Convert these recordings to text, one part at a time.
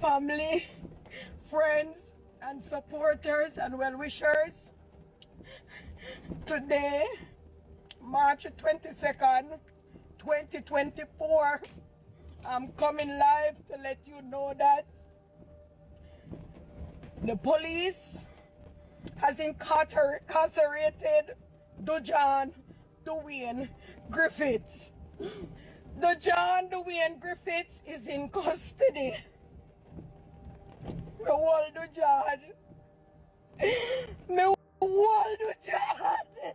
family, friends, and supporters and well-wishers. Today, March 22nd, 2024, I'm coming live to let you know that the police has incarcerated Dujan Dwayne Griffiths. Dujan Dwayne Griffiths is in custody. Me hold Dujan. Me hold Dujan.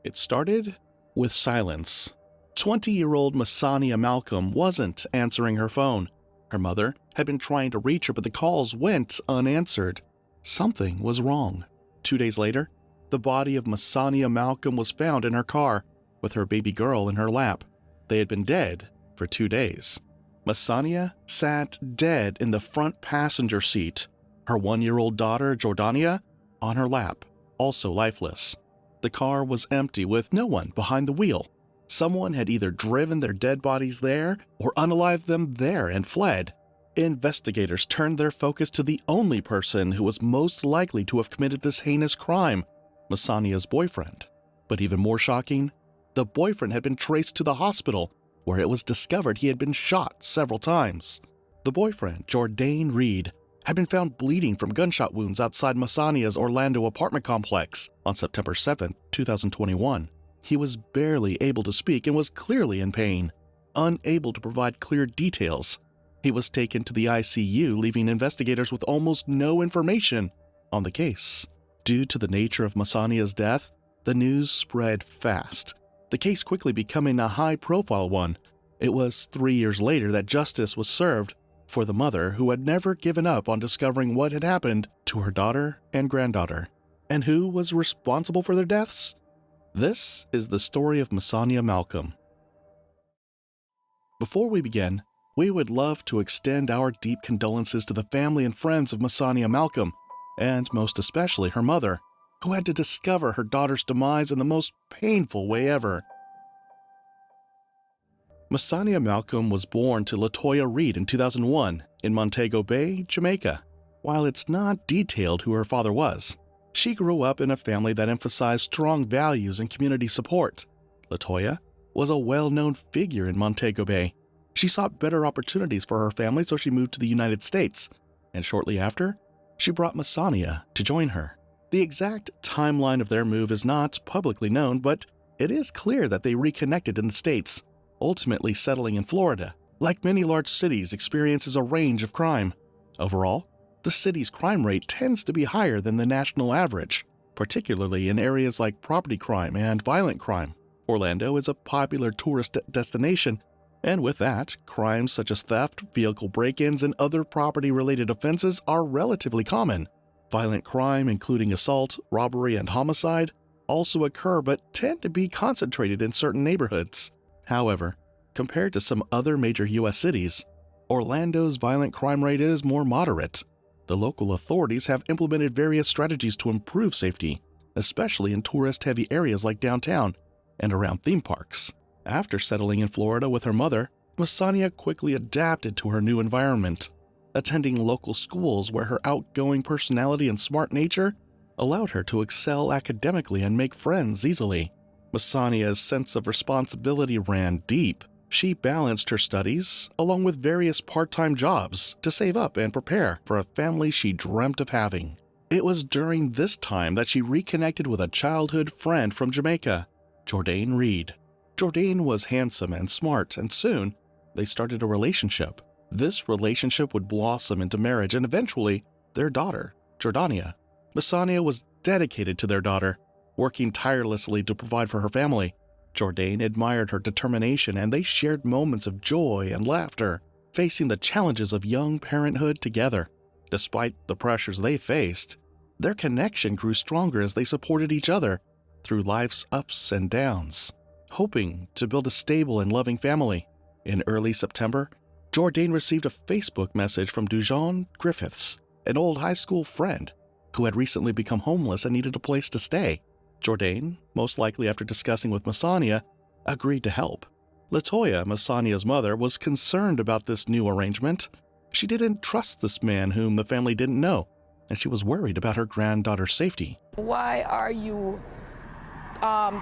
It started with silence. 20-year-old Masania Malcolm wasn't answering her phone. Her mother had been trying to reach her, but the calls went unanswered. Something was wrong. 2 days later, the body of Masania Malcolm was found in her car with her baby girl in her lap. They had been dead for 2 days. Masania sat dead in the front passenger seat, her 1-year-old daughter, Jordania, on her lap, also lifeless. The car was empty with no one behind the wheel. Someone had either driven their dead bodies there or unalived them there and fled. Investigators turned their focus to the only person who was most likely to have committed this heinous crime, Masania's boyfriend. But even more shocking, the boyfriend had been traced to the hospital, where it was discovered he had been shot several times. The boyfriend, Jordan Reed, had been found bleeding from gunshot wounds outside Masania's Orlando apartment complex on September 7, 2021. He was barely able to speak and was clearly in pain, unable to provide clear details. He was taken to the ICU, leaving investigators with almost no information on the case. Due to the nature of Masania's death, the news spread fast, the case quickly becoming a high-profile one. It was 3 years later that justice was served for the mother who had never given up on discovering what had happened to her daughter and granddaughter. And who was responsible for their deaths? This is the story of Masania Malcolm. Before we begin, we would love to extend our deep condolences to the family and friends of Masania Malcolm, and most especially her mother, who had to discover her daughter's demise in the most painful way ever. Masania Malcolm was born to Latoya Reed in 2001 in Montego Bay, Jamaica. While it's not detailed who her father was, she grew up in a family that emphasized strong values and community support. Latoya was a well-known figure in Montego Bay. She sought better opportunities for her family, so she moved to the United States, and shortly after, she brought Masania to join her. The exact timeline of their move is not publicly known, but it is clear that they reconnected in the States, ultimately settling in Florida. Like many large cities, experiences a range of crime. Overall, the city's crime rate tends to be higher than the national average, particularly in areas like property crime and violent crime. Orlando is a popular tourist destination, and with that, crimes such as theft, vehicle break-ins, and other property-related offenses are relatively common. Violent crime, including assault, robbery, and homicide, also occur but tend to be concentrated in certain neighborhoods. However, compared to some other major U.S. cities, Orlando's violent crime rate is more moderate. The local authorities have implemented various strategies to improve safety, especially in tourist-heavy areas like downtown and around theme parks. After settling in Florida with her mother, Masania quickly adapted to her new environment, attending local schools where her outgoing personality and smart nature allowed her to excel academically and make friends easily. Masania's sense of responsibility ran deep. She balanced her studies, along with various part-time jobs, to save up and prepare for a family she dreamt of having. It was during this time that she reconnected with a childhood friend from Jamaica, Jordan Reed. Jordan was handsome and smart, and soon, they started a relationship. This relationship would blossom into marriage and eventually, their daughter, Jordania. Masania was dedicated to their daughter, working tirelessly to provide for her family. Jordan admired her determination, and they shared moments of joy and laughter, facing the challenges of young parenthood together. Despite the pressures they faced, their connection grew stronger as they supported each other through life's ups and downs, hoping to build a stable and loving family. In early September, Jordan received a Facebook message from Dujan Griffiths, an old high school friend who had recently become homeless and needed a place to stay. Jordan, most likely after discussing with Masania, agreed to help. LaToya, Masania's mother, was concerned about this new arrangement. She didn't trust this man whom the family didn't know, and she was worried about her granddaughter's safety. Why are you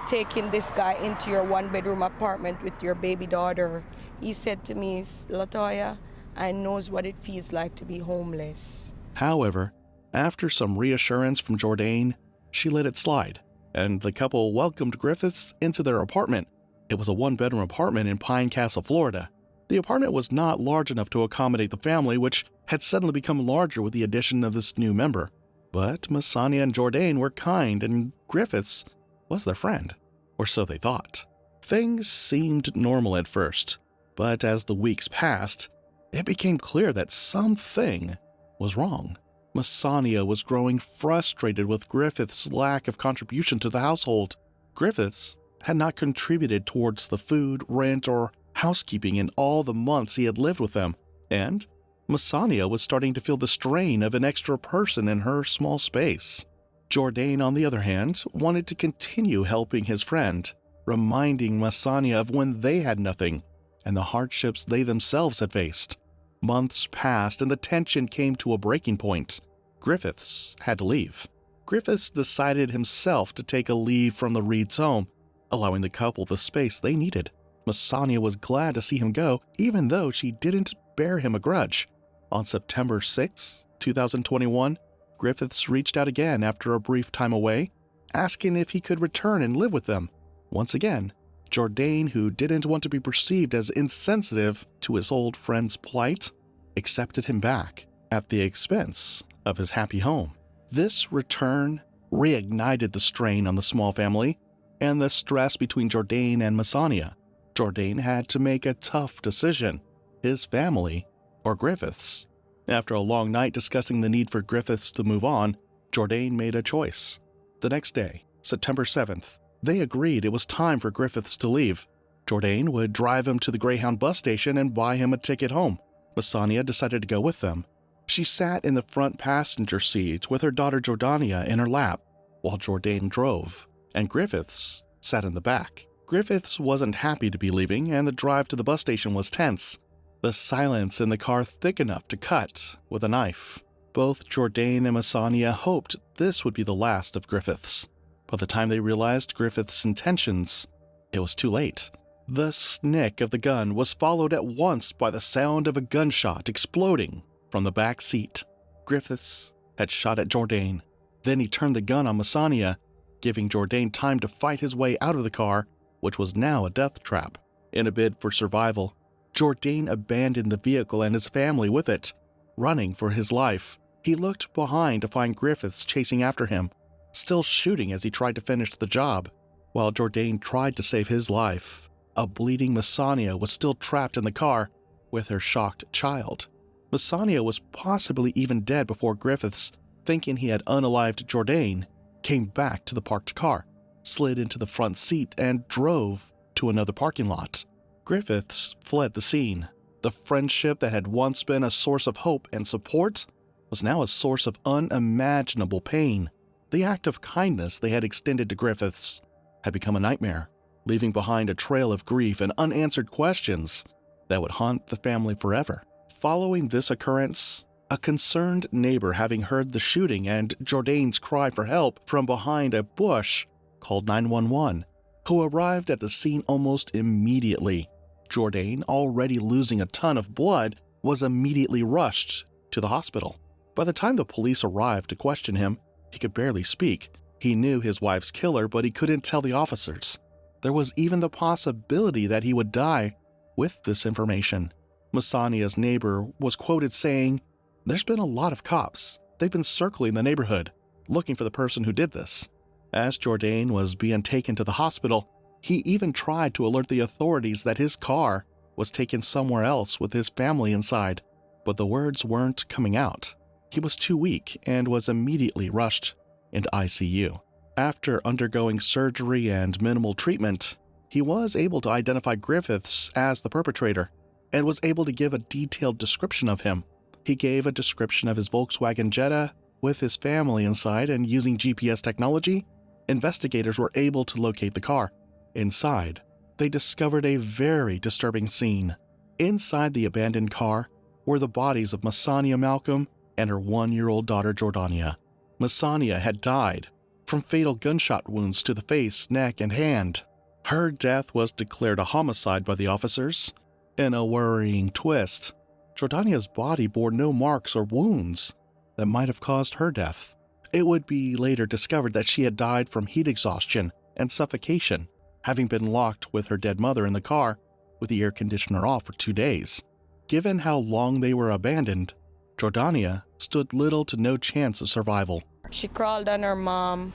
taking this guy into your one-bedroom apartment with your baby daughter? He said to me, LaToya, I knows what it feels like to be homeless. However, after some reassurance from Jourdain, she let it slide, and the couple welcomed Griffiths into their apartment. It was a one-bedroom apartment in Pine Castle, Florida. The apartment was not large enough to accommodate the family, which had suddenly become larger with the addition of this new member. But Masania and Jourdain were kind, and Griffiths was their friend, or so they thought. Things seemed normal at first, but as the weeks passed, it became clear that something was wrong. Masania was growing frustrated with Griffiths' lack of contribution to the household. Griffiths had not contributed towards the food, rent, or housekeeping in all the months he had lived with them, and Masania was starting to feel the strain of an extra person in her small space. Jourdain, on the other hand, wanted to continue helping his friend, reminding Masania of when they had nothing and the hardships they themselves had faced. Months passed and the tension came to a breaking point. Griffiths had to leave. Griffiths decided himself to take a leave from the Reeds' home, allowing the couple the space they needed. Masania was glad to see him go, even though she didn't bear him a grudge. On September 6, 2021, Griffiths reached out again after a brief time away, asking if he could return and live with them. Once again, Jourdain, who didn't want to be perceived as insensitive to his old friend's plight, accepted him back at the expense of his happy home. This return reignited the strain on the small family and the stress between Jourdain and Masania. Jourdain had to make a tough decision: his family or Griffiths. After a long night discussing the need for Griffiths to move on, Jourdain made a choice. The next day, September 7th, they agreed it was time for Griffiths to leave. Jourdain would drive him to the Greyhound bus station and buy him a ticket home. Masania decided to go with them. She sat in the front passenger seat with her daughter Jordania in her lap, while Jourdain drove, and Griffiths sat in the back. Griffiths wasn't happy to be leaving, and the drive to the bus station was tense. The silence in the car thick enough to cut with a knife. Both Jourdain and Masania hoped this would be the last of Griffiths. By the time they realized Griffiths' intentions, it was too late. The snick of the gun was followed at once by the sound of a gunshot exploding from the back seat. Griffiths had shot at Jourdain. Then he turned the gun on Masania, giving Jourdain time to fight his way out of the car, which was now a death trap. In a bid for survival, Jourdain abandoned the vehicle and his family with it, running for his life. He looked behind to find Griffiths chasing after him, still shooting as he tried to finish the job. While Jourdain tried to save his life, a bleeding Masania was still trapped in the car with her shocked child. Masania was possibly even dead before Griffiths, thinking he had unalived Jourdain, came back to the parked car, slid into the front seat, and drove to another parking lot. Griffiths fled the scene. The friendship that had once been a source of hope and support was now a source of unimaginable pain. The act of kindness they had extended to Griffiths had become a nightmare, leaving behind a trail of grief and unanswered questions that would haunt the family forever. Following this occurrence, a concerned neighbor, having heard the shooting and Jourdain's cry for help from behind a bush, called 911, who arrived at the scene almost immediately. Jourdain, already losing a ton of blood, was immediately rushed to the hospital. By the time the police arrived to question him, he could barely speak. He knew his wife's killer, but he couldn't tell the officers. There was even the possibility that he would die with this information. Masania's neighbor was quoted saying, "There's been a lot of cops. They've been circling the neighborhood, looking for the person who did this." As Jourdain was being taken to the hospital, he even tried to alert the authorities that his car was taken somewhere else with his family inside, but the words weren't coming out. He was too weak and was immediately rushed into ICU. After undergoing surgery and minimal treatment, he was able to identify Griffiths as the perpetrator and was able to give a detailed description of him. He gave a description of his Volkswagen Jetta with his family inside, and using GPS technology, investigators were able to locate the car. Inside they discovered a very disturbing scene. Inside the abandoned car were the bodies of Masania Malcolm and her 1-year-old daughter Jordania. Masania had died from fatal gunshot wounds to the face, neck, and hand. Her death was declared a homicide by the officers. In a worrying twist, Jordania's body bore no marks or wounds that might have caused her death. It would be later discovered that she had died from heat exhaustion and suffocation, having been locked with her dead mother in the car with the air conditioner off for 2 days. Given how long they were abandoned, Jordania stood little to no chance of survival. She crawled on her mom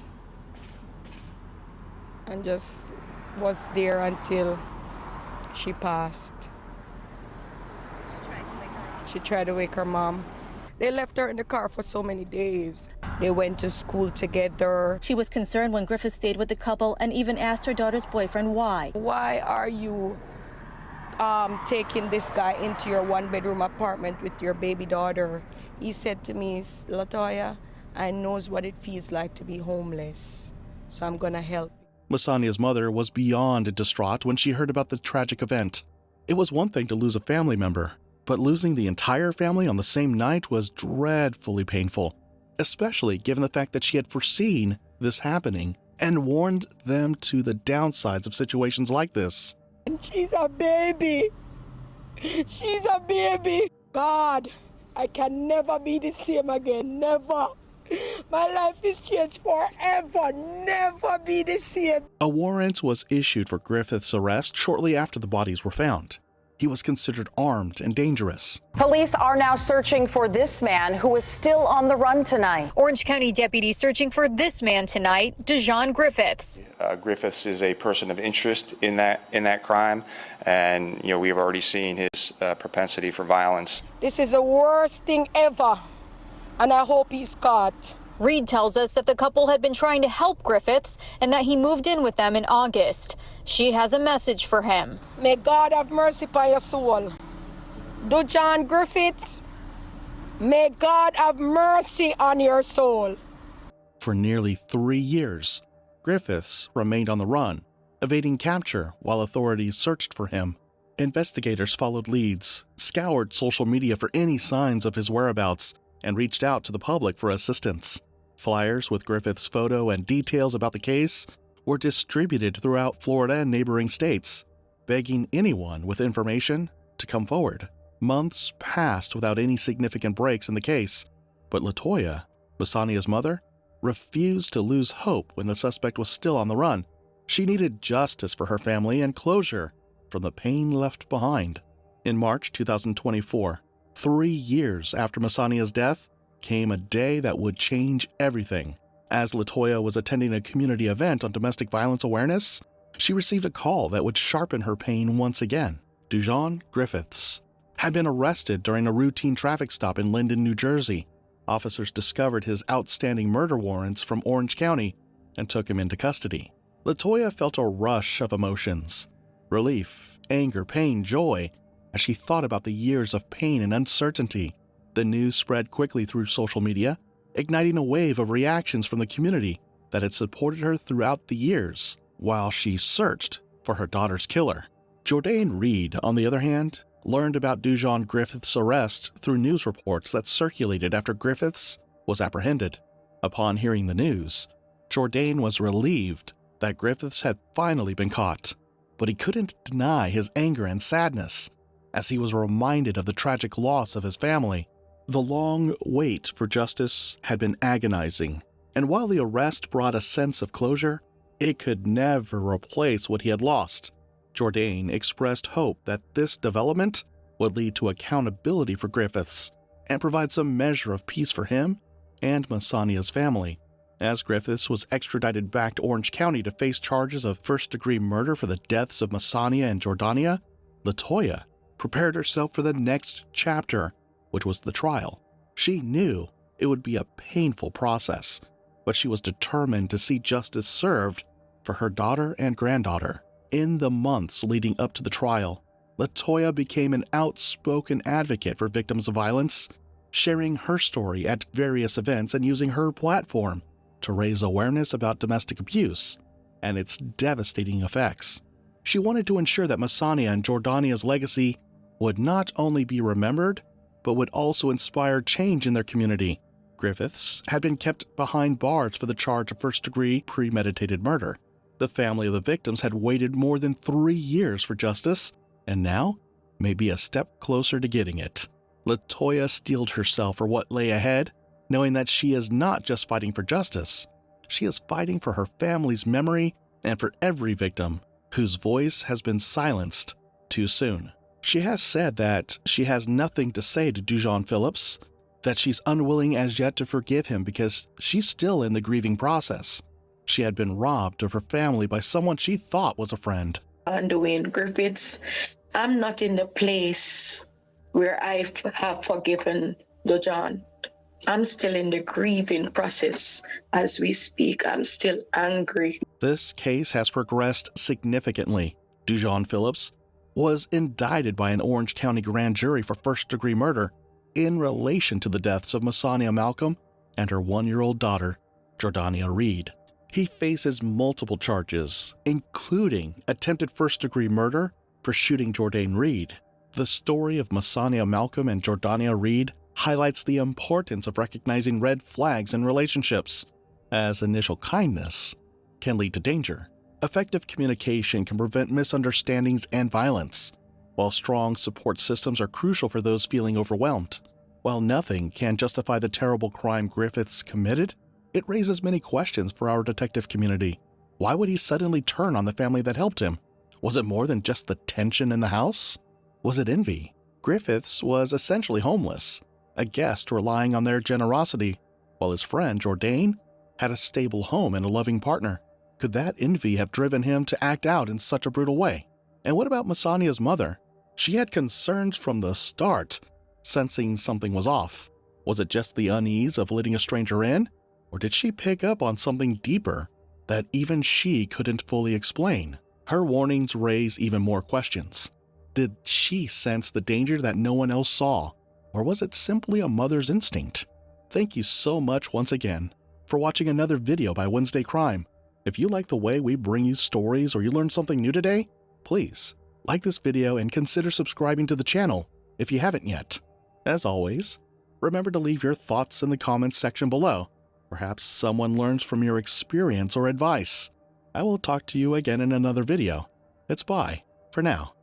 and just was there until she passed. She tried to wake her mom. They left her in the car for so many days. They went to school together. She was concerned when Griffith stayed with the couple and even asked her daughter's boyfriend why. Why are you taking this guy into your 1-bedroom apartment with your baby daughter? He said to me, Latoya, I knows what it feels like to be homeless, so I'm gonna help. Masania's mother was beyond distraught when she heard about the tragic event. It was one thing to lose a family member, but losing the entire family on the same night was dreadfully painful, especially given the fact that she had foreseen this happening and warned them to the downsides of situations like this. And she's a baby. She's a baby. God, I can never be the same again. Never. My life is changed forever. Never be the same. A warrant was issued for Griffith's arrest shortly after the bodies were found. He was considered armed and dangerous. Police are now searching for this man who is still on the run tonight. Orange County deputies searching for this man tonight, Dejon Griffiths. Griffiths is a person of interest in that crime, and we have already seen his propensity for violence. This is the worst thing ever, and I hope he's caught. Reed tells us that the couple had been trying to help Griffiths and that he moved in with them in August. She has a message for him. May God have mercy upon your soul. Dejon Griffiths, may God have mercy on your soul. For nearly 3 years, Griffiths remained on the run, evading capture while authorities searched for him. Investigators followed leads, scoured social media for any signs of his whereabouts, and reached out to the public for assistance. Flyers with Griffith's photo and details about the case were distributed throughout Florida and neighboring states, begging anyone with information to come forward. Months passed without any significant breaks in the case, but Latoya, Masania's mother, refused to lose hope when the suspect was still on the run. She needed justice for her family and closure from the pain left behind. In March 2024, 3 years after Masania's death, came a day that would change everything. As Latoya was attending a community event on domestic violence awareness, she received a call that would sharpen her pain once again. Dejon Griffiths had been arrested during a routine traffic stop in Linden, New Jersey. Officers discovered his outstanding murder warrants from Orange County and took him into custody. Latoya felt a rush of emotions: relief, anger, pain, joy, as she thought about the years of pain and uncertainty. The news spread quickly through social media, igniting a wave of reactions from the community that had supported her throughout the years while she searched for her daughter's killer. Jourdain Reed, on the other hand, learned about Dejon Griffiths' arrest through news reports that circulated after Griffiths was apprehended. Upon hearing the news, Jourdain was relieved that Griffiths had finally been caught, but he couldn't deny his anger and sadness as he was reminded of the tragic loss of his family. The long wait for justice had been agonizing, and while the arrest brought a sense of closure, it could never replace what he had lost. Jourdain expressed hope that this development would lead to accountability for Griffiths and provide some measure of peace for him and Masania's family. As Griffiths was extradited back to Orange County to face charges of first-degree murder for the deaths of Masania and Jordania, Latoya prepared herself for the next chapter, which was the trial. She knew it would be a painful process, but she was determined to see justice served for her daughter and granddaughter. In the months leading up to the trial, Latoya became an outspoken advocate for victims of violence, sharing her story at various events and using her platform to raise awareness about domestic abuse and its devastating effects. She wanted to ensure that Masania and Jordania's legacy would not only be remembered, but would also inspire change in their community. Griffiths had been kept behind bars for the charge of first-degree premeditated murder. The family of the victims had waited more than 3 years for justice, and now may be a step closer to getting it. LaToya steeled herself for what lay ahead, knowing that she is not just fighting for justice, she is fighting for her family's memory and for every victim whose voice has been silenced too soon. She has said that she has nothing to say to Dujon Phillips, that she's unwilling as yet to forgive him because she's still in the grieving process. She had been robbed of her family by someone she thought was a friend. Dwayne Griffiths, I'm not in the place where I have forgiven Dujon. I'm still in the grieving process as we speak. I'm still angry. This case has progressed significantly. Dujon Phillips was indicted by an Orange County grand jury for first-degree murder in relation to the deaths of Masania Malcolm and her 1-year-old daughter, Jordania Reed. He faces multiple charges, including attempted first-degree murder for shooting Jordan Reed. The story of Masania Malcolm and Jordania Reed highlights the importance of recognizing red flags in relationships, as initial kindness can lead to danger. Effective communication can prevent misunderstandings and violence, while strong support systems are crucial for those feeling overwhelmed. While nothing can justify the terrible crime Griffiths committed, it raises many questions for our detective community. Why would he suddenly turn on the family that helped him? Was it more than just the tension in the house? Was it envy? Griffiths was essentially homeless, a guest relying on their generosity, while his friend Jordan had a stable home and a loving partner. Could that envy have driven him to act out in such a brutal way? And what about Masania's mother? She had concerns from the start, sensing something was off. Was it just the unease of letting a stranger in? Or did she pick up on something deeper that even she couldn't fully explain? Her warnings raise even more questions. Did she sense the danger that no one else saw? Or was it simply a mother's instinct? Thank you so much once again for watching another video by Wednesday Crime. If you like the way we bring you stories or you learned something new today, please like this video and consider subscribing to the channel if you haven't yet. As always, remember to leave your thoughts in the comments section below. Perhaps someone learns from your experience or advice. I will talk to you again in another video. It's bye for now.